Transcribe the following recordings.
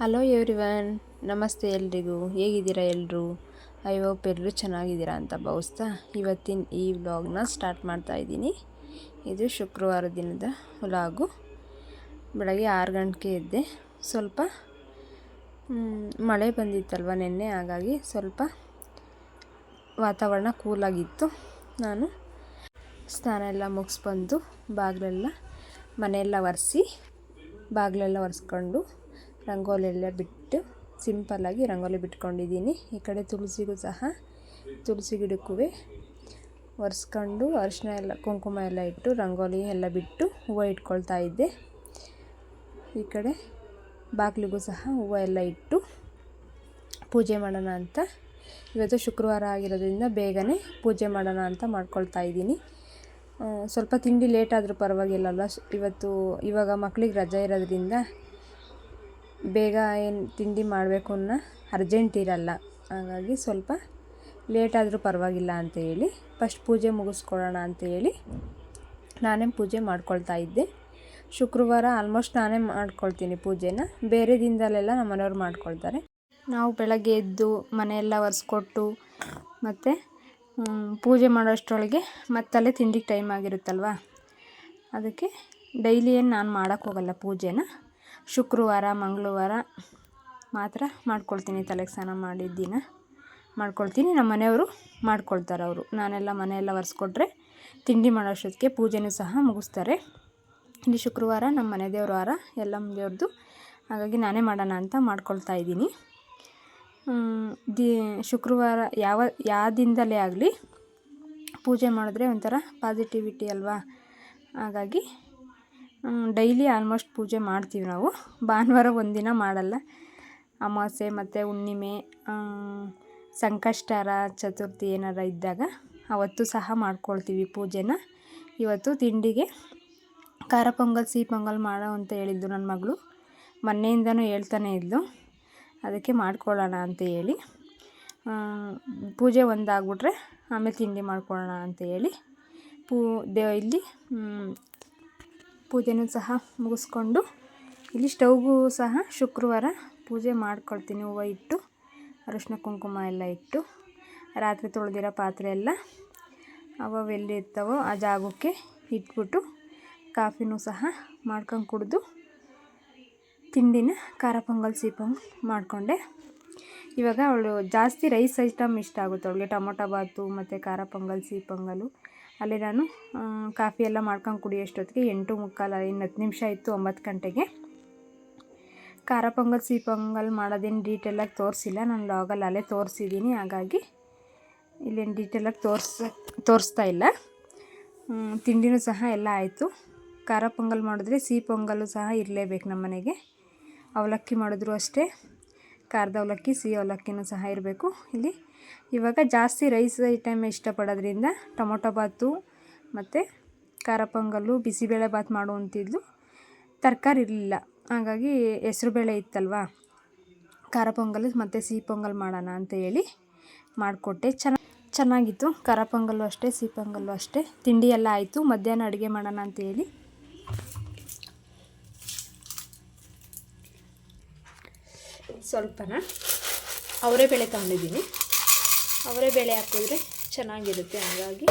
Hello everyone, ನಮಸ್ತೆ ಎಲ್ರಿಗೂ. ಹೇಗಿದ್ದೀರಾ ಎಲ್ಲರೂ? ಐ ಹೋಪ್ ಎಲ್ಲರೂ ಚೆನ್ನಾಗಿದ್ದೀರಾ ಅಂತ ಭಾವಿಸ್ತಾ ಇವತ್ತಿನ ಈ ವ್ಲಾಗ್ನ ಸ್ಟಾರ್ಟ್ ಮಾಡ್ತಾ ಇದ್ದೀನಿ. ಇದು ಶುಕ್ರವಾರ ದಿನದ ವ್ಲಾಗು. ಬೆಳಗ್ಗೆ 6 ಗಂಟೆಗೆ ಎದ್ದೆ. ಸ್ವಲ್ಪ ಮಳೆ ಬಂದಿತ್ತಲ್ವ ನಿನ್ನೆ, ಹಾಗಾಗಿ ಸ್ವಲ್ಪ ವಾತಾವರಣ ಕೂಲಾಗಿತ್ತು. ನಾನು ಸ್ನಾನ ಎಲ್ಲ ಮುಗಿಸ್ಬಂದು ಮನೆಯೆಲ್ಲ ಒರೆಸಿ ಬಾಗಿಲೆಲ್ಲ ಒರೆಸ್ಕೊಂಡು ರಂಗೋಲಿ ಎಲ್ಲ ಬಿಟ್ಟು ಸಿಂಪಲ್ಲಾಗಿ ರಂಗೋಲಿ ಬಿಟ್ಕೊಂಡಿದ್ದೀನಿ. ಈ ಕಡೆ ತುಳಸಿ ಗಿಡಕ್ಕೂ ಒರೆಸ್ಕೊಂಡು ಅರಿಶಿನ ಎಲ್ಲ ಕುಂಕುಮ ಎಲ್ಲ ಇಟ್ಟು ರಂಗೋಲಿ ಎಲ್ಲ ಬಿಟ್ಟು ಹೂವು ಇಟ್ಕೊಳ್ತಾ ಇದ್ದೆ. ಈ ಕಡೆ ಬಾಗಿಲಿಗೂ ಸಹ ಹೂವು ಎಲ್ಲ ಇಟ್ಟು ಪೂಜೆ ಮಾಡೋಣ ಅಂತ, ಇವತ್ತು ಶುಕ್ರವಾರ ಆಗಿರೋದ್ರಿಂದ ಬೇಗನೆ ಪೂಜೆ ಮಾಡೋಣ ಅಂತ ಮಾಡ್ಕೊಳ್ತಾ ಇದ್ದೀನಿ. ಸ್ವಲ್ಪ ತಿಂಡಿ ಲೇಟ್ ಆದರೂ ಪರವಾಗಿಲ್ಲಲ್ಲ, ಇವಾಗ ಮಕ್ಕಳಿಗೆ ರಜೆ ಇರೋದ್ರಿಂದ ಬೇಗ ಏನು ತಿಂಡಿ ಮಾಡಬೇಕು ಅನ್ನೋ ಅರ್ಜೆಂಟ್ ಇರಲ್ಲ. ಹಾಗಾಗಿ ಸ್ವಲ್ಪ ಲೇಟ್ ಆದರೂ ಪರವಾಗಿಲ್ಲ ಅಂತ ಹೇಳಿ ಫಸ್ಟ್ ಪೂಜೆ ಮುಗಿಸ್ಕೊಳ್ಳೋಣ ಅಂತ ಹೇಳಿ ನಾನೇ ಪೂಜೆ ಮಾಡ್ಕೊಳ್ತಾ ಇದ್ದೆ. ಶುಕ್ರವಾರ ಆಲ್ಮೋಸ್ಟ್ ನಾನೇ ಮಾಡ್ಕೊಳ್ತೀನಿ ಪೂಜೆನ. ಬೇರೆ ದಿನದಲ್ಲೆಲ್ಲ ನಮ್ಮ ಮನೆಯವ್ರು ಮಾಡ್ಕೊಳ್ತಾರೆ. ನಾವು ಬೆಳಗ್ಗೆ ಎದ್ದು ಮನೆಯೆಲ್ಲ ಒರೆಸ್ಕೊಟ್ಟು ಮತ್ತು ಪೂಜೆ ಮಾಡೋಷ್ಟರೊಳಗೆ ಮತ್ತಲ್ಲೇ ತಿಂಡಿಗೆ ಟೈಮ್ ಆಗಿರುತ್ತಲ್ವ. ಅದಕ್ಕೆ ಡೈಲಿ ಏನು ನಾನು ಮಾಡೋಕ್ಕೋಗಲ್ಲ ಪೂಜೆನ. ಶುಕ್ರವಾರ ಮಂಗಳವಾರ ಮಾತ್ರ ಮಾಡ್ಕೊಳ್ತೀನಿ. ತಲೆಗೆ ಸ್ನಾನ ಮಾಡಿದ ದಿನ ಮಾಡ್ಕೊಳ್ತೀನಿ. ನಮ್ಮ ಮನೆಯವರು ಮಾಡ್ಕೊಳ್ತಾರೆ. ನಾನೆಲ್ಲ ಮನೆಯೆಲ್ಲ ಒರೆಸ್ಕೊಟ್ರೆ ತಿಂಡಿ ಮಾಡೋಷ್ಟೊತ್ತಿಗೆ ಪೂಜೆನೂ ಸಹ ಮುಗಿಸ್ತಾರೆ. ಇಲ್ಲಿ ಶುಕ್ರವಾರ ನಮ್ಮ ಮನೆ ದೇವ್ರ ವಾರ, ಎಲ್ಲಮ್ಮ ದೇವ್ರದ್ದು. ಹಾಗಾಗಿ ನಾನೇ ಮಾಡೋಣ ಅಂತ ಮಾಡ್ಕೊಳ್ತಾ ಇದ್ದೀನಿ. ಶುಕ್ರವಾರ ಯಾವ ದಿನದಲ್ಲೇ ಆಗಲಿ ಪೂಜೆ ಮಾಡಿದ್ರೆ ಒಂಥರ ಪಾಸಿಟಿವಿಟಿ ಅಲ್ವಾ. ಹಾಗಾಗಿ ಡೈಲಿ ಆಲ್ಮೋಸ್ಟ್ ಪೂಜೆ ಮಾಡ್ತೀವಿ ನಾವು. ಭಾನುವಾರ ಒಂದಿನ ಮಾಡಲ್ಲ. ಅಮಾವಾಸ್ಯೆ ಮತ್ತು ಹುಣ್ಣಿಮೆ, ಸಂಕಷ್ಟರ ಚತುರ್ಥಿ ಏನಾರ ಇದ್ದಾಗ ಅವತ್ತು ಸಹ ಮಾಡ್ಕೊಳ್ತೀವಿ ಪೂಜೆನ. ಇವತ್ತು ತಿಂಡಿಗೆ ಖಾರ ಪೊಂಗಲ್, ಸಿಹಿ ಪೊಂಗಲ್ ಮಾಡೋ ಅಂತ ಹೇಳಿದ್ದು ನನ್ನ ಮಗಳು. ಮೊನ್ನೆಯಿಂದನೂ ಹೇಳ್ತಾನೆ ಇದ್ಲು. ಅದಕ್ಕೆ ಮಾಡ್ಕೊಳ್ಳೋಣ ಅಂತ ಹೇಳಿ, ಪೂಜೆ ಒಂದಾಗ್ಬಿಟ್ರೆ ಆಮೇಲೆ ತಿಂಡಿ ಮಾಡ್ಕೊಳ್ಳೋಣ ಅಂತ ಹೇಳಿ ಇಲ್ಲಿ ಪೂಜೆನೂ ಸಹ ಮುಗಿಸ್ಕೊಂಡು ಇಲ್ಲಿ ಸ್ಟವ್ಗೂ ಸಹ ಶುಕ್ರವಾರ ಪೂಜೆ ಮಾಡ್ಕೊಳ್ತೀನಿ. ಹೂವು ಇಟ್ಟು ಅರಿಶಿನ ಕುಂಕುಮ ಎಲ್ಲ ಇಟ್ಟು ರಾತ್ರಿ ತೊಳೆದಿರೋ ಪಾತ್ರೆ ಎಲ್ಲ ಅವೆಲ್ಲಿ ಇರ್ತಾವೋ ಆ ಜಾಗಕ್ಕೆ ಇಟ್ಬಿಟ್ಟು ಕಾಫಿನೂ ಸಹ ಮಾಡ್ಕೊಂಡು ಕುಡಿದು ತಿಂಡಿನ ಖಾರ ಪೊಂಗಲ್, ಸಿಹಿ ಪೊಂಗಲ್ ಮಾಡಿಕೊಂಡೆ. ಇವಾಗ ಅವಳು ಜಾಸ್ತಿ ರೈಸ್ ಐಟಮ್ ಇಷ್ಟ ಆಗುತ್ತೆ ಅವಳಿಗೆ. ಟೊಮೊಟೊ ಬಾತು ಮತ್ತು ಖಾರ ಪೊಂಗಲ್, ಸಿಹಿ ಪೊಂಗಲು. ಅಲ್ಲಿ ನಾನು ಕಾಫಿ ಎಲ್ಲ ಮಾಡ್ಕೊಂಡು ಕುಡಿಯೋಷ್ಟೊತ್ತಿಗೆ 8:45, ಇನ್ನು 10 ನಿಮಿಷ ಇತ್ತು 9 ಗಂಟೆಗೆ. ಖಾರ ಪೊಂಗಲ್, ಸಿಹಿ ಪೊಂಗಲ್ ಮಾಡೋದೇನು ಡೀಟೇಲಾಗಿ ತೋರಿಸಿಲ್ಲ. ನಾನು ಲಾಗಲ್ಲಿ ಅಲ್ಲೇ ತೋರಿಸಿದ್ದೀನಿ. ಹಾಗಾಗಿ ಇಲ್ಲೇನು ಡೀಟೇಲಾಗಿ ತೋರಿಸ್ತಾ ಇಲ್ಲ. ತಿಂಡಿನೂ ಸಹ ಎಲ್ಲ ಆಯಿತು. ಖಾರ ಪೊಂಗಲ್ ಮಾಡಿದ್ರೆ ಸಿಹಿ ಪೊಂಗಲ್ಲು ಸಹ ಇರಲೇಬೇಕು ನಮ್ಮ ಮನೆಗೆ. ಅವಲಕ್ಕಿ ಮಾಡಿದ್ರು ಅಷ್ಟೇ, ಖಾರದ ಅವಲಕ್ಕಿ, ಸಿಹಿ ಅವಲಕ್ಕಿನೂ ಸಹ ಇರಬೇಕು. ಇಲ್ಲಿ ಇವಾಗ ಜಾಸ್ತಿ ರೈಸ್ ಐಟಮ್ ಇಷ್ಟಪಡೋದ್ರಿಂದ ಟೊಮೊಟೊ ಬಾತು ಮತ್ತು ಖಾರ ಪೊಂಗಲ್ಲು, ಬಿಸಿಬೇಳೆ ಬಾತ್ ಮಾಡುವಂತಿದ್ಲು. ತರಕಾರಿ ಇರಲಿಲ್ಲ, ಹಾಗಾಗಿ ಹೆಸ್ರುಬೇಳೆ ಇತ್ತಲ್ವ, ಖಾರ ಪೊಂಗಲ್ ಮತ್ತು ಸಿಹಿ ಪೊಂಗಲ್ ಮಾಡೋಣ ಅಂತ ಹೇಳಿ ಮಾಡಿಕೊಟ್ಟೆ. ಚೆನ್ನಾಗಿತ್ತು. ಖಾರ ಪೊಂಗಲ್ಲು ಅಷ್ಟೇ, ಸಿಹಿ ಪೊಂಗಲ್ಲು ಅಷ್ಟೇ. ತಿಂಡಿ ಎಲ್ಲ ಆಯಿತು. ಮಧ್ಯಾಹ್ನ ಅಡುಗೆ ಮಾಡೋಣ ಅಂತ ಹೇಳಿ ಸ್ವಲ್ಪನ ಅವರೆಬೇಳೆ ತಗೊಂಡಿದ್ದೀನಿ. ಅವರೆಬೇಳೆ ಹಾಕಿದ್ರೆ ಚೆನ್ನಾಗಿರುತ್ತೆ. ಹಾಗಾಗಿ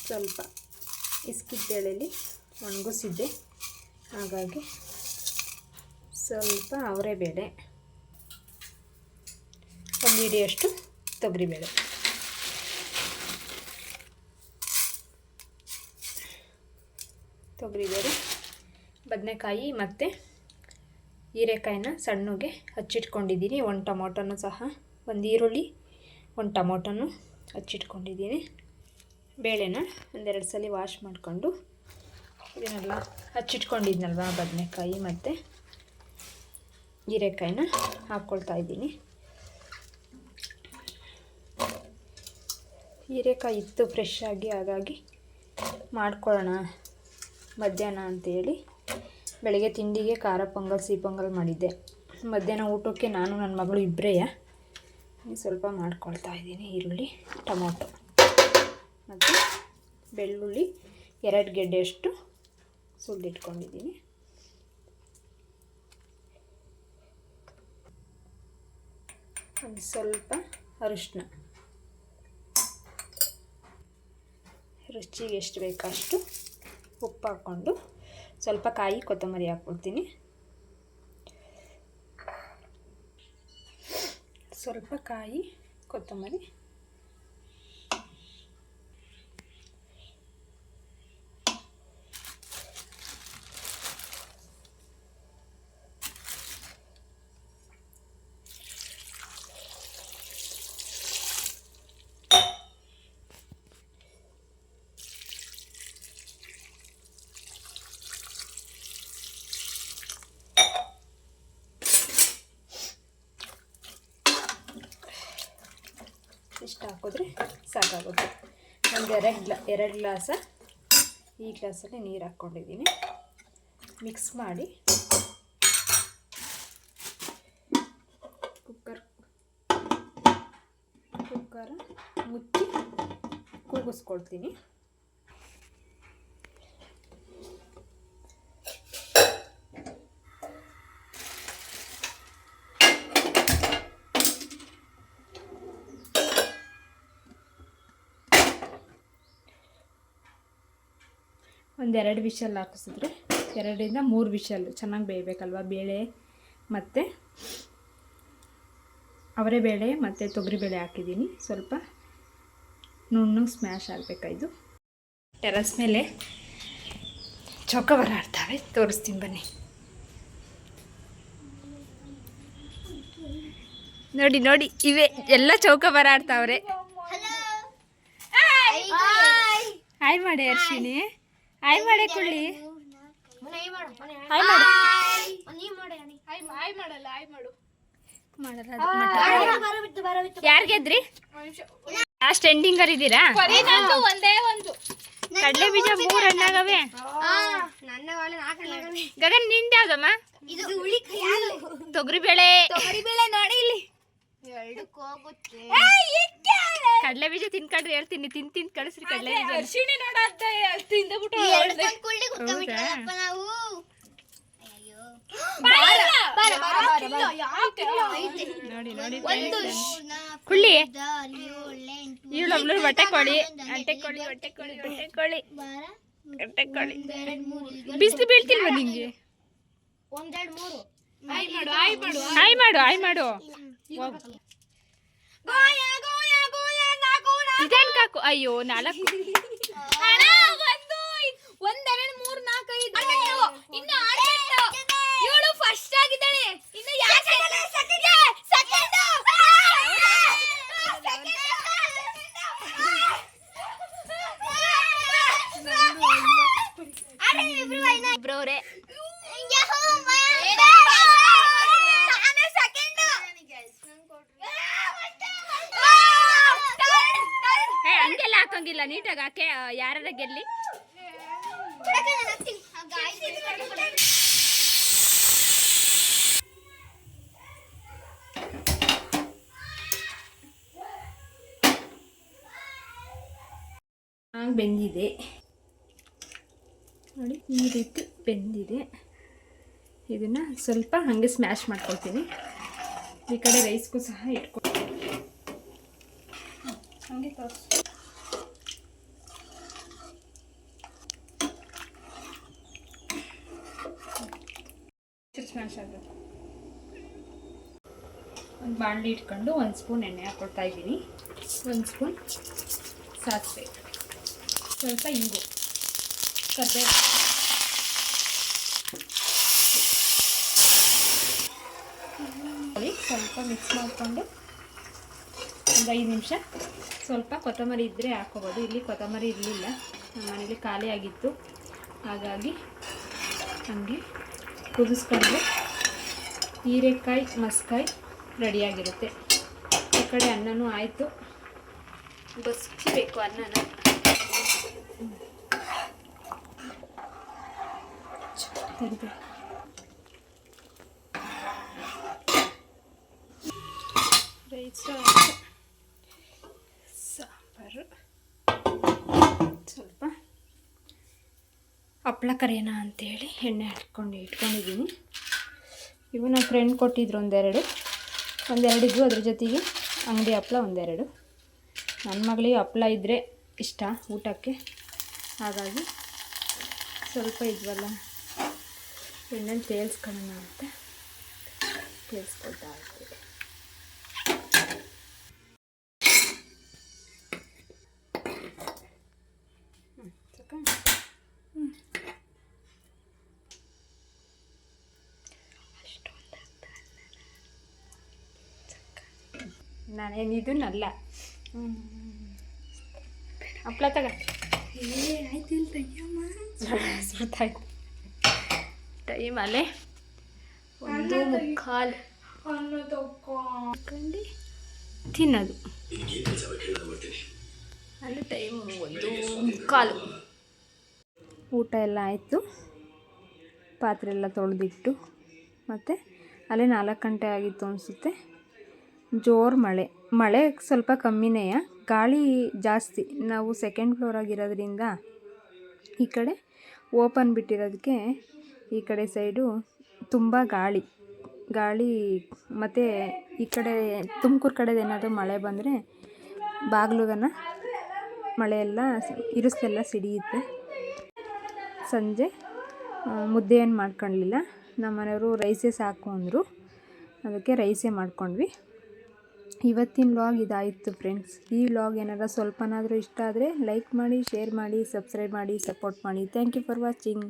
ಸ್ವಲ್ಪ ಇಸ್ಕಿದ ಬೇಳೆಯಲ್ಲಿ ಒಣಗಿಸಿದ್ದೆ. ಹಾಗಾಗಿ ಸ್ವಲ್ಪ ಅವರೆಬೇಳೆ, 1 ಹಿಡಿಯಷ್ಟು ತೊಗರಿಬೇಳೆ, ಬದನೆಕಾಯಿ ಮತ್ತು ಹೀರೆಕಾಯಿನ ಸಣ್ಣಗೆ ಹಚ್ಚಿಟ್ಕೊಂಡಿದ್ದೀನಿ. 1 ಟೊಮೊಟೊನೂ ಸಹ, 1 ಈರುಳ್ಳಿ, 1 ಟೊಮೊಟೊನೂ ಹಚ್ಚಿಟ್ಕೊಂಡಿದ್ದೀನಿ. ಬೇಳೆನ 1-2 ಸಲ ವಾಶ್ ಮಾಡಿಕೊಂಡು ಇದನ್ನೆಲ್ಲ ಹಚ್ಚಿಟ್ಕೊಂಡಿದ್ನಲ್ವ, ಬದನೆಕಾಯಿ ಮತ್ತು ಹೀರೆಕಾಯಿನ ಹಾಕ್ಕೊಳ್ತಾ ಇದ್ದೀನಿ. ಹೀರೆಕಾಯಿ ಇತ್ತು ಫ್ರೆಶ್ ಆಗಿ, ಹಾಗಾಗಿ ಮಾಡ್ಕೊಳ್ಳೋಣ ಮಧ್ಯಾಹ್ನ ಅಂತೇಳಿ ಬೆಳಗ್ಗೆ ತಿಂಡಿಗೆ ಖಾರ ಪೊಂಗಲ್, ಸಿಹಿ ಪೊಂಗಲ್ ಮಾಡಿದ್ದೆ. ಮಧ್ಯಾಹ್ನ ಊಟಕ್ಕೆ ನಾನು ನನ್ನ ಮಗಳು ಇಬ್ಬರೇ ಸ್ವಲ್ಪ ಮಾಡ್ಕೊಳ್ತಾ ಇದ್ದೀನಿ. ಈರುಳ್ಳಿ, ಟೊಮೊಟೊ ಮತ್ತು ಬೆಳ್ಳುಳ್ಳಿ 2 ಗೆಡ್ಡೆಯಷ್ಟು ಸುಲಿಟ್ಕೊಂಡಿದ್ದೀನಿ. ಹಾಗೆ ಸ್ವಲ್ಪ ಅರಿಶಿನ, ರುಚಿಗೆ ಎಷ್ಟು ಬೇಕಷ್ಟು ಉಪ್ಪು ಹಾಕ್ಕೊಂಡು ಸ್ವಲ್ಪ ಕಾಯಿ ಕೊತ್ತಂಬರಿ ಹಾಕ್ಕೊಳ್ತೀನಿ. ಸ್ವಲ್ಪ ಕಾಯಿ ಕೊತ್ತಂಬರಿ, ಇಷ್ಟು ಹಾಕಿದ್ರೆ ಸಾಕಾಗುತ್ತೆ. ಒಂದು ಎರಡು ಗ್ಲಾಸ ಈ ಗ್ಲಾಸಲ್ಲಿ ನೀರು ಹಾಕ್ಕೊಂಡಿದ್ದೀನಿ. ಮಿಕ್ಸ್ ಮಾಡಿ ಕುಕ್ಕರ್ ಮುಚ್ಚಿ ಕೂಗಿಸ್ಕೊಳ್ತೀನಿ. ಒಂದೆರಡು ವಿಷಲ್ ಹಾಕಿಸಿದ್ರೆ 2ರಿಂದ 3 ವಿಷಲ್ ಚೆನ್ನಾಗಿ ಬೇಯಬೇಕಲ್ವ. ಬೇಳೆ ಮತ್ತು ಅವರೆಬೇಳೆ ಮತ್ತು ತೊಗರಿಬೇಳೆ ಹಾಕಿದ್ದೀನಿ. ಸ್ವಲ್ಪ ನುಣ್ಣಗೆ ಸ್ಮ್ಯಾಶ್ ಆಗಬೇಕಾಯ್ತು. ಟೆರಸ್ ಮೇಲೆ ಚೌಕಬಾರ ಆಡ್ತಾವೆ, ತೋರಿಸ್ತೀನಿ ಬನ್ನಿ. ನೋಡಿ ನೋಡಿ, ಇವೆ ಎಲ್ಲ ಚೌಕಬಾರ ಆಡ್ತಾವ್ರೆ. ಹಾಯ್ ಮಾಡಿ ಅರ್ಶಿನಿ, ಹಾಯ್ ಮಾಡಿ ಕೊಳ್ಳಿ, ಯಾರು ಗೆದ್ರಿ? ಲಾಸ್ಟ್ ಎಂಡಿಂಗರ್ ಇದ್ದೀರಾ? ಕಡಲೆ ಬೀಜ 3 ಹಣ್ಣಾಗವೆ. ಗಗನ್ ನಿಂದ ಯಾವ್ದಮ್ಮ? ತೊಗರಿಬೇಳೆ ನೋಡಿ ಇಲ್ಲಿ. ಕಡಲೆ ಬೀಜ ತಿನ್ಕೊಂಡ್ರೆ ಹೇಳ್ತೀನಿ, ತಿಂದು ಕಳಿಸ್ರಿ ಕಡಲೆ ಬೀಜ. ಅರ್ಶಿಣಿ ನೋಡಿ ನೋಡಿ ಕುಳ್ಳಿ, ಇವಳು ಬಟ್ಟೆ ಕೋಳಿ, ಬಿಸಿಲು ಬೀಳ್ತಿಲ್ವ ನಿಂಗೆ? ಆಯ್ ಮಾಡು ಇದೇನ್ ಕಾಕು? ಅಯ್ಯೋ 4 1 2 3 4 5 ಇನ್ನು ಇವಳು ಫಸ್ಟ್ ಆಗಿದ್ದಾಳೆ. ಇನ್ನು ಇಬ್ರವ್ರೆ. ಹಂಗೆಲ್ಲ ಹಾಕಂಗಿಲ್ಲ, ನೀಟಾಗಿ ಹಾಕೆ, ಯಾರ ಗೆಲ್ಲಿ. ಬೆಂದಿದೆ ನೋಡಿ, ಈ ರೀತಿ ಬೆಂದಿದೆ. ಇದನ್ನು ಸ್ವಲ್ಪ ಹಾಗೆ ಸ್ಮ್ಯಾಶ್ ಮಾಡ್ಕೊಳ್ತೀನಿ. ಈ ಕಡೆ ರೈಸ್ಗೂ ಸಹ ಇಟ್ಕೊಳ್ತೀನಿ. ಹಾಗೆ ತೋರಿಸಿ ಸ್ಮ್ಯಾಶ್ ಆಗಬೇಕು. ಒಂದು ಬಾಣಲಿ ಇಟ್ಕೊಂಡು 1 ಸ್ಪೂನ್ ಎಣ್ಣೆ ಹಾಕ್ಕೊಳ್ತಾ ಇದ್ದೀನಿ. 1 ಸ್ಪೂನ್ ಸಾಸಿವೆ, ಸ್ವಲ್ಪ ಇಂಗು, ಕರ್ಬೇವು, ಸ್ವಲ್ಪ ಮಿಕ್ಸ್ ಮಾಡಿಕೊಂಡು ಒಂದು 5 ನಿಮಿಷ ಸ್ವಲ್ಪ ಕೊತ್ತಂಬರಿ ಇದ್ದರೆ ಹಾಕ್ಕೋಬೋದು. ಇಲ್ಲಿ ಕೊತ್ತಂಬರಿ ಇರಲಿಲ್ಲ, ನಮ್ಮ ಮನೇಲಿ ಖಾಲಿ ಆಗಿತ್ತು, ಹಾಗಾಗಿ ಹಾಗೆ ಕುದಿಸ್ಕೊಂಡು ಹೀರೆಕಾಯಿ ಮಸ್ಕಾಯಿ ರೆಡಿಯಾಗಿರುತ್ತೆ. ಈ ಕಡೆ ಅನ್ನನೂ ಆಯಿತು, ಬಸ್ಬೇಕು ಅನ್ನನ. ರೈಸ್ ಸಾಂಬಾರು, ಸ್ವಲ್ಪ ಹಪ್ಪಳ ಕರಿಯೋಣ ಅಂತೇಳಿ ಎಣ್ಣೆ ಇಟ್ಕೊಂಡಿದ್ದೀನಿ. ಇವು ನಮ್ಮ ಫ್ರೆಂಡ್ ಕೊಟ್ಟಿದ್ರು ಒಂದೆರಡು, ಒಂದೆರಡು ಇದ್ವು, ಅದ್ರ ಜೊತೆಗೆ ಅಂಗಡಿ ಹಪ್ಪಳ ಒಂದೆರಡು. ನನ್ನ ಮಗಳಿಗೆ ಹಪ್ಪಳ ಇದ್ದರೆ ಇಷ್ಟ ಊಟಕ್ಕೆ, ಹಾಗಾಗಿ ಸ್ವಲ್ಪ ಇದ್ವಲ್ಲ ಎಣ್ಣೆಲಿ ತೇಲ್ಸ್ಕೊಳ್ಳೋಣ ಅಂತ ತೇಲ್ಸ್ಕೊಳ್ತಾ ಇರ್ತೀವಿ. ನಾನೇನಿದನ್ನಲ್ಲ ಹಪ್ಪಳ ತಗ ಆಯ್ತಿಲ್ಲ ತೆಗಿಯಮ್ಮ. ಸುತ್ತಾಯ್ತು ಟೈಮ್ ಅಲ್ಲೇ 1:15 ತಗೊಂಡು ತಿನ್ನೋದು. ಅಲ್ಲಿ ಟೈಮ್ 1:15. ಊಟ ಎಲ್ಲ ಆಯಿತು, ಪಾತ್ರೆ ಎಲ್ಲ ತೊಳೆದಿಟ್ಟು, ಮತ್ತು ಅಲ್ಲೇ 4 ಗಂಟೆ ಆಗಿತ್ತು ಅನಿಸುತ್ತೆ. ಜೋರು ಮಳೆ ಸ್ವಲ್ಪ ಕಮ್ಮಿನೇ, ಗಾಳಿ ಜಾಸ್ತಿ. ನಾವು ಸೆಕೆಂಡ್ ಫ್ಲೋರಾಗಿರೋದ್ರಿಂದ ಈ ಕಡೆ ಓಪನ್ ಬಿಟ್ಟಿರೋದಕ್ಕೆ ಈ ಕಡೆ ಸೈಡು ತುಂಬ ಗಾಳಿ ಮತ್ತು ಈ ಕಡೆ ತುಮಕೂರು ಕಡೆದು ಏನಾದರೂ ಮಳೆ ಬಂದರೆ ಬಾಗಿಲುಗನ ಮಳೆಯೆಲ್ಲ ಇರಿಸೆಲ್ಲ ಸಿಡಿಯುತ್ತೆ. ಸಂಜೆ ಮುದ್ದೆ ಏನು ಮಾಡ್ಕೊಳ್ಳಲಿಲ್ಲ, ನಮ್ಮ ಮನೆಯವರು ರೈಸೇ ಸಾಕು ಅಂದರು, ಅದಕ್ಕೆ ರೈಸೇ ಮಾಡ್ಕೊಂಡ್ವಿ. ಇವತ್ತಿನ ವ್ಲಾಗ್ ಇದಾಯಿತು ಫ್ರೆಂಡ್ಸ್. ಈ ವ್ಲಾಗ್ ಏನಾದರೂ ಸ್ವಲ್ಪನಾದರೂ ಇಷ್ಟ ಆದರೆ ಲೈಕ್ ಮಾಡಿ, ಶೇರ್ ಮಾಡಿ, ಸಬ್ಸ್ಕ್ರೈಬ್ ಮಾಡಿ, ಸಪೋರ್ಟ್ ಮಾಡಿ. Thank you for watching.